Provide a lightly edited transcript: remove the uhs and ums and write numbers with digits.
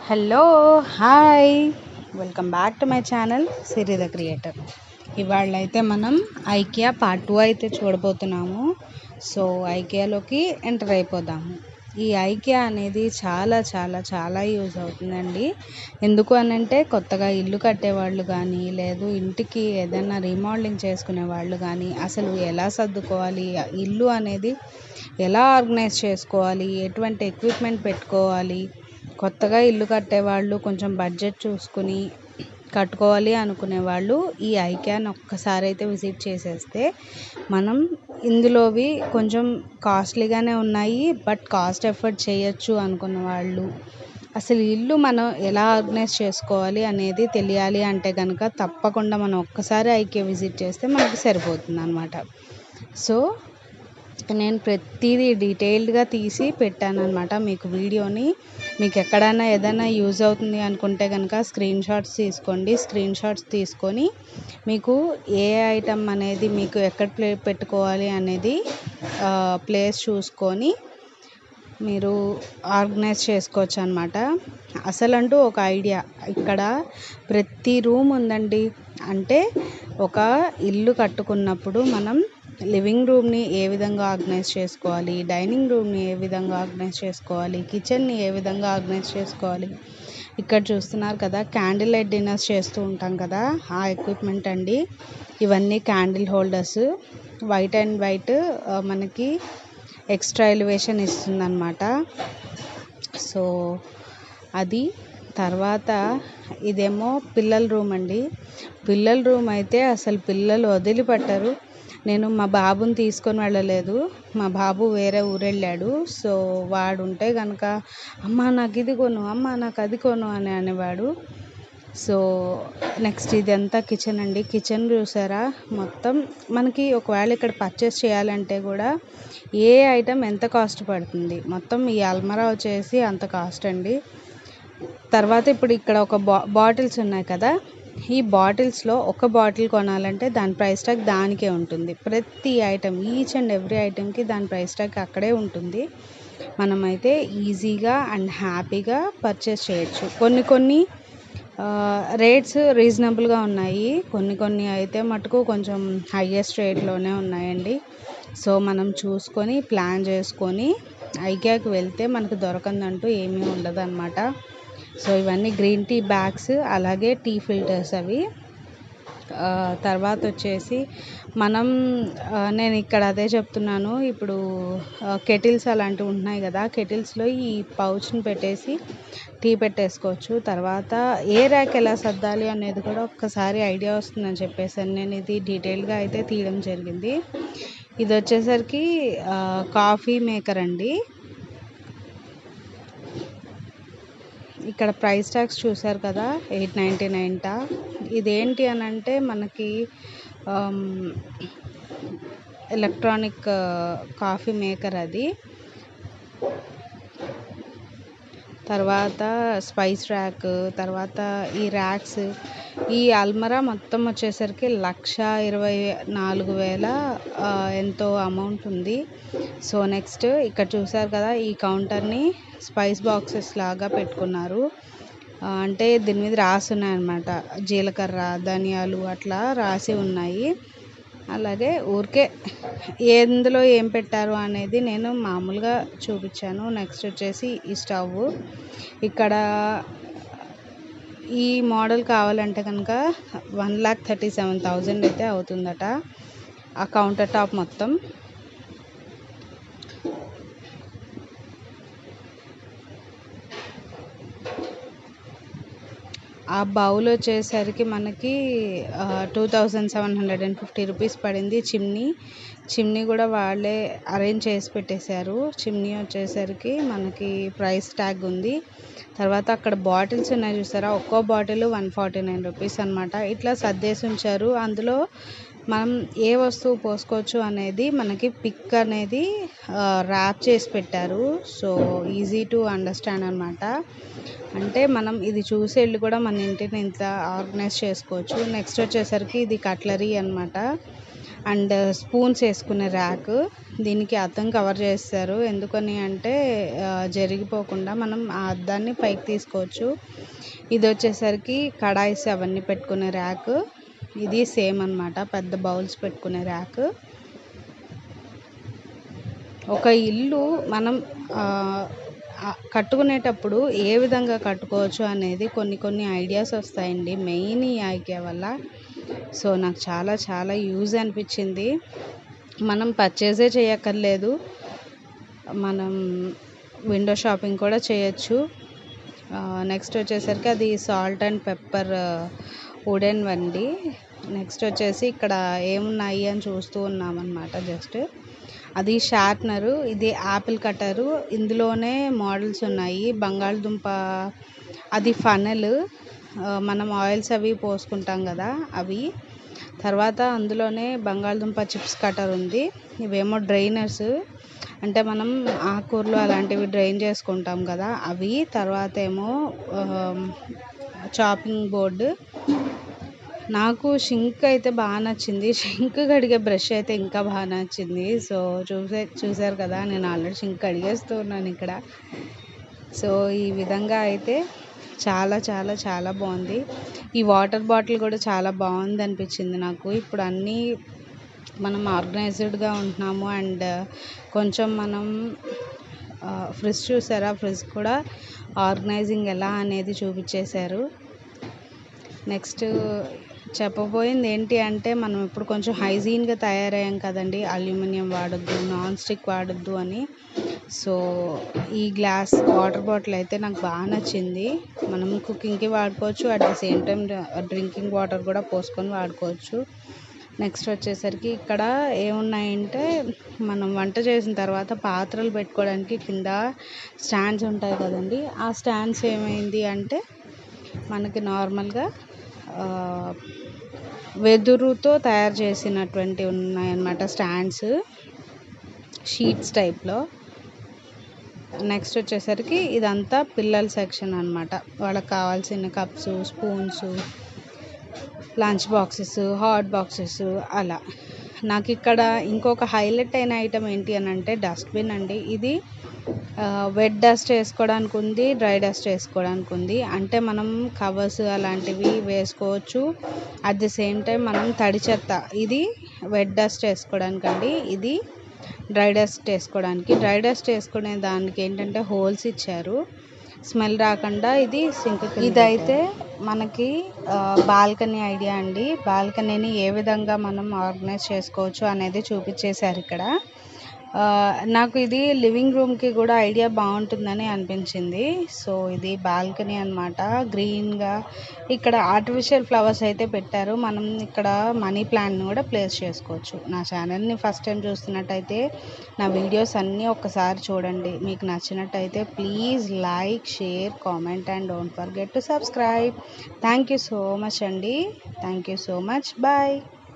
Hello hi welcome back to my channel Siri the creator. ఇవాళ అయితే మనం ఐకియా పార్ట్ 2 అయితే చూడబోతున్నాము. సో ఐకియాలోకి ఎంటర్ అయిపోదాము. ఈ ఐకియా అనేది చాలా చాలా చాలా యూజ్ అవుతుందండి. ఎందుకు అనంటే కొత్తగా ఇల్లు కట్టేవాళ్ళు కానీ లేదు ఇంటికి ఏదైనా రీమోడలింగ్ చేసుకునే వాళ్ళు కానీ అసలు ఎలా సర్దుకోవాలి, ఇల్లు అనేది ఎలా ఆర్గనైజ్ చేసుకోవాలి, ఎటువంటి ఎక్విప్మెంట్ పెట్టుకోవాలి, కొత్తగా ఇల్లు కట్టేవాళ్ళు కొంచెం బడ్జెట్ చూసుకుని కట్టుకోవాలి అనుకునే వాళ్ళు ఈ ఐకియాని ఒక్కసారి అయితే విజిట్ చేసేస్తే మనం ఇందులోవి కొంచెం కాస్ట్లీగానే ఉన్నాయి బట్ కాస్ట్ ఎఫర్ట్ చేయొచ్చు అనుకున్న వాళ్ళు, అసలు ఇల్లు మనం ఎలా ఆర్గనైజ్ చేసుకోవాలి అనేది తెలియాలి అంటే కనుక తప్పకుండా మనం ఒక్కసారి ఐకియా విజిట్ చేస్తే మనకి సరిపోతుంది అన్నమాట. సో నేను ప్రతిదీ డీటెయిల్డ్గా తీసి పెట్టాను అనమాట మీకు వీడియోని. మీకు ఎక్కడైనా ఏదైనా యూజ్ అవుతుంది అనుకుంటే కనుక స్క్రీన్ షాట్స్ తీసుకోండి. స్క్రీన్ షాట్స్ తీసుకొని మీకు ఏ ఐటమ్ అనేది మీకు ఎక్కడ పెట్టుకోవాలి అనేది ప్లేస్ చూసుకొని మీరు ఆర్గనైజ్ చేసుకోవచ్చు అనమాట. అసలంటూ ఒక ఐడియా ఇక్కడ ప్రతి రూమ్ ఉందండి. అంటే ఒక ఇల్లు కట్టుకున్నప్పుడు మనం లివింగ్ రూమ్ని ఏ విధంగా ఆర్గనైజ్ చేసుకోవాలి, డైనింగ్ రూమ్ని ఏ విధంగా ఆర్గనైజ్ చేసుకోవాలి, కిచెన్ని ఏ విధంగా ఆర్గనైజ్ చేసుకోవాలి. ఇక్కడ చూస్తున్నారు కదా, క్యాండిల్ లైట్ డిన్నర్స్ చేస్తూ ఉంటాం కదా, ఆ ఎక్విప్మెంట్ అండి. ఇవన్నీ candle holders. White and white మనకి ఎక్స్ట్రా ఎలివేషన్ ఇస్తుందన్నమాట. సో అది తర్వాత ఇదేమో పిల్లల రూమ్ అండి. పిల్లల రూమ్ అయితే అసలు పిల్లలు వదిలిపెట్టరు. నేను మా బాబుని తీసుకొని వెళ్ళలేదు, మా బాబు వేరే ఊరు వెళ్ళాడు. సో వాడు ఉంటే కనుక అమ్మ నాకు ఇది కొను, అమ్మ నాకు అది కొను అని అనేవాడు. సో నెక్స్ట్ ఇదంతా కిచెన్ అండి. కిచెన్ చూసారా, మొత్తం మనకి ఒకవేళ ఇక్కడ పర్చేస్ చేయాలంటే కూడా ఏ ఐటమ్ ఎంత కాస్ట్ పడుతుంది, మొత్తం ఈ అల్మరా వచ్చేసి అంత కాస్ట్ అండి. తర్వాత ఇప్పుడు ఇక్కడ ఒక బాటిల్స్ ఉన్నాయి కదా, ఈ బాటిల్స్లో ఒక బాటిల్ కొనాలంటే దాని ప్రైస్ ట్యాగ్ దానికే ఉంటుంది. ప్రతి ఐటమ్ ఈచ్ అండ్ ఎవ్రీ ఐటమ్కి దాని ప్రైస్ ట్యాగ్ అక్కడే ఉంటుంది. మనమైతే ఈజీగా అండ్ హ్యాపీగా పర్చేస్ చేయొచ్చు. కొన్ని రేట్స్ రీజనబుల్గా ఉన్నాయి, కొన్ని అయితే మటుకు కొంచెం హైయెస్ట్ రేట్లోనే ఉన్నాయండి. సో మనం చూసుకొని ప్లాన్ చేసుకొని ఐకియాకి వెళ్తే మనకు దొరకందంటూ ఏమీ ఉండదు అన్నమాట. సో ఇవన్నీ గ్రీన్ టీ బ్యాగ్స్, అలాగే టీ ఫిల్టర్స్ అవి. తర్వాత వచ్చేసి మనం నేను ఇక్కడ అదే చెప్తున్నాను, ఇప్పుడు కెటిల్స్ అలాంటివి ఉంటున్నాయి కదా, కెటిల్స్లో ఈ పౌచ్ని పెట్టేసి టీ పెట్టేసుకోవచ్చు. తర్వాత ఏ ర్యాక్ ఎలా సర్దాలి అనేది కూడా ఒక్కసారి ఐడియా వస్తుందని చెప్పేసి నేను ఇది డీటెయిల్గా అయితే తీయడం జరిగింది. ఇది వచ్చేసరికి కాఫీ మేకర్ అండి. ఇక్కడ ప్రైస్ ట్యాగ్స్ చూసారు కదా, 899. ఇదేంటి అని అంటే మనకి ఎలక్ట్రానిక్ కాఫీ మేకర్ అది. తర్వాత స్పైస్ ర్యాక్, తర్వాత ఈ ర్యాక్స్, ఈ అల్మరా మొత్తం వచ్చేసరికి 1,24,000 ఎంతో అమౌంట్ ఉంది. సో నెక్స్ట్ ఇక్కడ చూసారు కదా, ఈ కౌంటర్ని స్పైస్ బాక్సెస్ లాగా పెట్టుకున్నారు. అంటే దీని మీద రాసి ఉన్నాయన్నమాట, జీలకర్ర, ధనియాలు అట్లా రాసి ఉన్నాయి. అలాగే ఊరికే ఎందులో ఏం పెట్టారు అనేది నేను మామూలుగా చూపించాను. నెక్స్ట్ వచ్చేసి ఈ స్టవ్. ఇక్కడ ఈ మోడల్ కావాలంటే కనుక 1,37,000 అయితే అవుతుందట ఆ కౌంటర్ టాప్ మొత్తం. ఆ బౌల్ వచ్చేసరికి మనకి 2,750 రూపీస్ పడింది. చిమ్నీ కూడా వాళ్ళే అరేంజ్ చేసి పెట్టేశారు. చిమ్నీ వచ్చేసరికి మనకి ప్రైస్ ట్యాగ్ ఉంది. తర్వాత అక్కడ బాటిల్స్ ఉన్నాయి చూసారా, ఒక్కో బాటిల్ 149 రూపీస్ అనమాట. ఇట్లా సర్దేసి ఉంచారు. అందులో మనం ఏ వస్తువు పోసుకోవచ్చు అనేది మనకి పిక్ అనేది ర్యాప్ చేసి పెట్టారు. సో ఈజీ టు అండర్స్టాండ్ అనమాట. అంటే మనం ఇది చూసి వెళ్ళి కూడా మన ఇంటిని ఇంత ఆర్గనైజ్ చేసుకోవచ్చు. నెక్స్ట్ వచ్చేసరికి ఇది కట్లరీ అనమాట. అండ్ స్పూన్స్ వేసుకునే ర్యాక్. దీనికి అద్దం కవర్ చేస్తారు, ఎందుకని అంటే జరిగిపోకుండా మనం ఆ అద్దాన్ని పైకి తీసుకోవచ్చు. ఇది వచ్చేసరికి కడాయిస్ అవన్నీ పెట్టుకునే ర్యాక్. ఇది సేమ్ అన్నమాట, పెద్ద బౌల్స్ పెట్టుకునే ర్యాక్. ఒక ఇల్లు మనం కట్టుకునేటప్పుడు ఏ విధంగా కట్టుకోవచ్చు అనేది కొన్ని ఐడియాస్ వస్తాయండి, మెయిన్ ఈ ఐకియా వల్ల. సో నాకు చాలా చాలా యూజ్ అనిపించింది. మనం పర్చేజే చేయక్కర్లేదు, మనం విండో షాపింగ్ కూడా చేయొచ్చు. నెక్స్ట్ వచ్చేసరికి అది సాల్ట్ అండ్ పెప్పర్ వుడెన్ వండి. నెక్స్ట్ వచ్చేసి ఇక్కడ ఏమున్నాయి అని చూస్తూ ఉన్నామన్నమాట. జస్ట్ అది షార్ప్నరు, ఇది యాపిల్ కట్టరు. ఇందులోనే మోడల్స్ ఉన్నాయి. బంగాళదుంప, అది ఫనెల్, మనం ఆయిల్స్ అవి పోసుకుంటాం కదా అవి. తర్వాత అందులోనే బంగాళదుంప చిప్స్ కటర్ ఉంది. ఇవేమో డ్రైనర్స్, అంటే మనం ఆకుకూరలు అలాంటివి డ్రైన్ చేసుకుంటాం కదా అవి. తర్వాత ఏమో చాపింగ్ బోర్డు. నాకు షింక్ అయితే బాగా నచ్చింది, షింక్ కడిగే బ్రష్ అయితే ఇంకా బాగా నచ్చింది. సో చూసారు కదా, నేను ఆల్రెడీ షింక్ కడిగేస్తూ ఉన్నాను ఇక్కడ. సో ఈ విధంగా అయితే చాలా చాలా చాలా బాగుంది. ఈ వాటర్ బాటిల్ కూడా చాలా బాగుంది అనిపించింది నాకు. ఇప్పుడు అన్నీ మనం ఆర్గనైజ్డ్గా ఉంటున్నాము, అండ్ కొంచెం మనం ఫ్రిడ్జ్ చూసారా, ఫ్రిడ్జ్ కూడా ఆర్గనైజింగ్ ఎలా అనేది చూపించేశారు. నెక్స్ట్ చెప్పబోయింది ఏంటి అంటే, మనం ఇప్పుడు కొంచెం హైజీన్గా తయారయ్యాం కదండి, అల్యూమినియం వాడొద్దు, నాన్ స్టిక్ వాడొద్దు అని. సో ఈ గ్లాస్ వాటర్ బాటిల్ అయితే నాకు బాగా నచ్చింది. మనం కుకింగ్కి వాడుకోవచ్చు, at the same time drinking water కూడా పోసుకొని వాడుకోవచ్చు. నెక్స్ట్ వచ్చేసరికి ఇక్కడ ఏమున్నాయంటే, మనం వంట చేసిన తర్వాత పాత్రలు పెట్టుకోవడానికి కింద స్టాండ్స్ ఉంటాయి కదండి. ఆ స్టాండ్స్ ఏమైంది అంటే మనకి నార్మల్గా వెదురుతో తయారు చేసినటువంటి ఉన్నాయన్నమాట స్టాండ్స్, షీట్స్ టైప్లో. నెక్స్ట్ వచ్చేసరికి ఇదంతా పిల్లల సెక్షన్ అన్నమాట. వాళ్ళకి కావాల్సిన cups, spoons, lunch boxes, hot boxes అలా. నాకు ఇక్కడ ఇంకొక హైలైట్ అయిన ఐటమ్ ఏంటి అని అంటే డస్ట్బిన్ అండి. ఇది వెట్ డస్ట్ వేసుకోవడానికి ఉంది, డ్రై డస్ట్ వేసుకోవడానికి ఉంది. అంటే మనం కవర్స్ అలాంటివి వేసుకోవచ్చు, అట్ ది సేమ్ టైం మనం తడి చెత్త, ఇది వెట్ డస్ట్ వేసుకోవడానికి అండి, ఇది డ్రై డస్ట్ వేసుకోవడానికి. డ్రై డస్ట్ వేసుకునే దానికి ఏంటంటే హోల్స్ ఇచ్చారు, స్మెల్ రాకుండా. ఇది సింక్. ఇదైతే మనకి బాల్కనీ ఐడియా అండి. బాల్కనీని ఏ విధంగా మనం ఆర్గనైజ్ చేసుకోవచ్చు అనేది చూపించేశారు ఇక్కడ. నాకు ఇది లివింగ్ రూమ్కి కూడా ఐడియా బాగుంటుందని అనిపించింది. సో ఇది బాల్కనీ అన్నమాట, గ్రీన్గా. ఇక్కడ ఆర్టిఫిషియల్ ఫ్లవర్స్ అయితే పెట్టారు, మనం ఇక్కడ మనీ ప్లాంట్ని కూడా ప్లేస్ చేసుకోవచ్చు. నా ఛానల్ని ఫస్ట్ టైం చూస్తున్నట్టయితే నా వీడియోస్ అన్నీ ఒక్కసారి చూడండి. మీకు నచ్చినట్టయితే please like, share, comment and don't forget to subscribe. Thank you so much అండి, thank you so much. Bye.